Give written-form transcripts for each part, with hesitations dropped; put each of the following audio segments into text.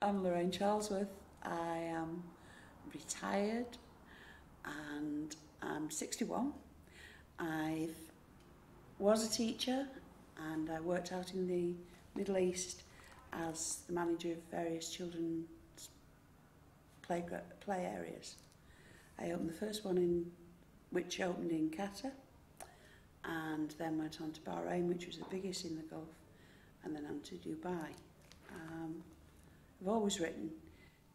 I'm Lorraine Charlesworth. I am retired and I'm 61. I was a teacher and I worked out in the Middle East as the manager of various children's play areas. I opened the first one which opened in Qatar, and then went on to Bahrain, which was the biggest in the Gulf, and then on to Dubai. I've always written,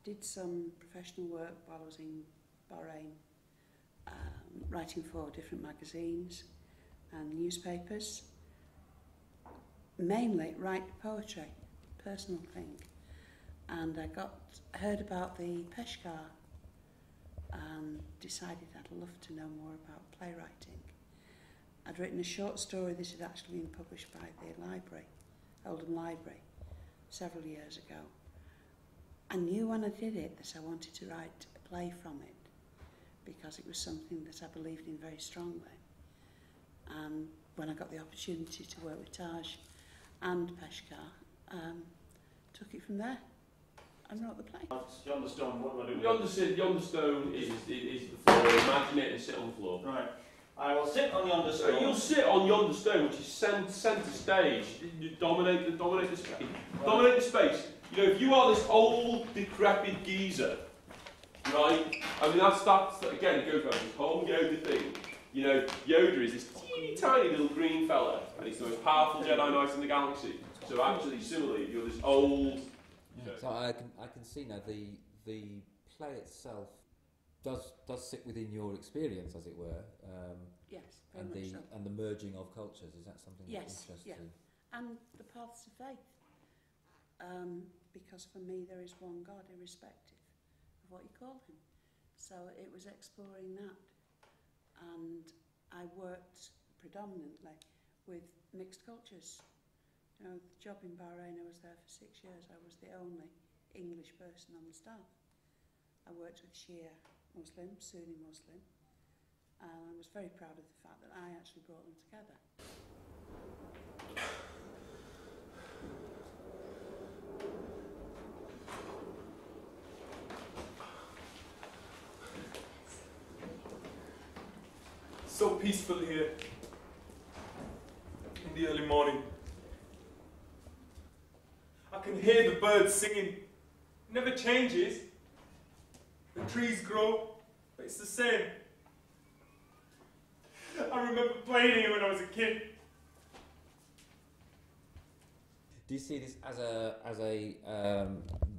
did some professional work while I was in Bahrain, writing for different magazines and newspapers. Mainly write poetry, personal thing. And I heard about the Peshkar and decided I'd love to know more about playwriting. I'd written a short story that had actually been published by the library, Oldham Library, several years ago. I knew when I did it that I wanted to write a play from it because it was something that I believed in very strongly. And when I got the opportunity to work with Taj and Peshkar, took it from there and wrote the play. Yonder Stone, what do I do? Yonder Stone is the floor. Imagine it and sit on the floor. Right. I will sit on Yonder So Stone. you'll sit on Yonder Stone, which is centre stage. You dominate the space. Right. Dominate the space. You know, if you are this old, decrepit geezer, right? I mean, that's again, it goes back to this whole Yoda thing. You know, Yoda is this teeny tiny little green fella, and he's the most powerful Jedi Knight in the galaxy. So actually, similarly, you're this old. You know. So I can see now the play itself does sit within your experience, as it were. Yes, very much so. And the merging of cultures, is that something that interests you? And the paths of faith. Because for me there is one God irrespective of what you call him. So it was exploring that. And I worked predominantly with mixed cultures. You know, the job in Bahrain, I was there for 6 years. I was the only English person on the staff. I worked with Shia Muslim, Sunni Muslim, and I was very proud of the fact that I actually brought them together. So peaceful here in the early morning. I can hear the birds singing. It never changes. The trees grow, but it's the same. I remember playing here when I was a kid. Do you see this as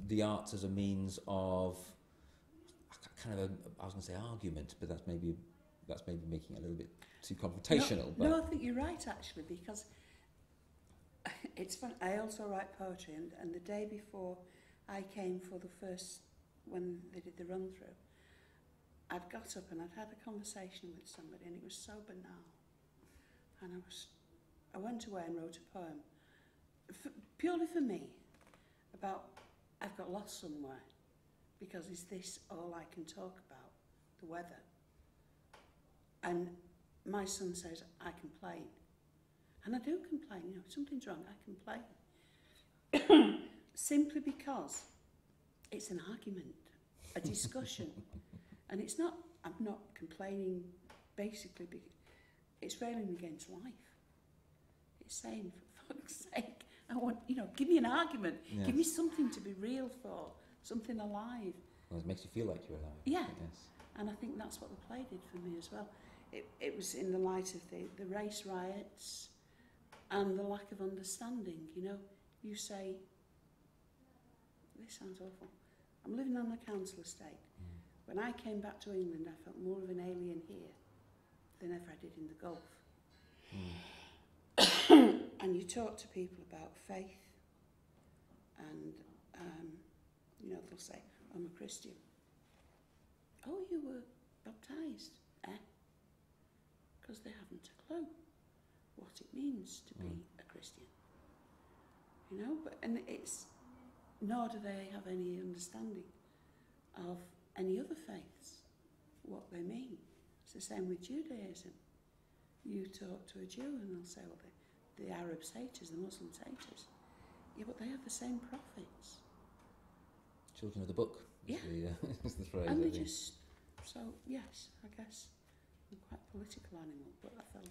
the arts as a means of kind of I was going to say argument, but that's maybe making it a little bit too confrontational. No, I think you're right actually, because it's fun. I also write poetry, and the day before I came for the first, when they did the run through, I'd got up and I'd had a conversation with somebody, and it was so banal. And I went away and wrote a poem, purely for me, about I've got lost somewhere, because is this all I can talk about, the weather? And my son says, I complain. And I do complain, you know, if something's wrong, I complain. Simply because it's an argument, a discussion. And it's not, I'm not complaining basically, because it's railing against life. It's saying, for fuck's sake, I want, you know, give me an argument. Yes. Give me something to be real for, something alive. Well, it makes you feel like you're alive. Yeah. Yes. And I think that's what the play did for me as well. It was in the light of the race riots and the lack of understanding. You know, you say, this sounds awful, I'm living on a council estate. When I came back to England, I felt more of an alien here than ever I did in the Gulf. And you talk to people about faith, and you know, they'll say, I'm a Christian. Oh, you were baptised, eh? Because they haven't a clue what it means to be a Christian. You know, and it's, nor do they have any understanding of any other faiths, what they mean. It's the same with Judaism. You talk to a Jew and they'll say, well, the Arabs hate us, the Muslims hate us. Yeah, but they have the same prophets. children of the book, is, Yeah. is the phrase. And I they think. just, so yes, I guess I'm quite a political animal, but I felt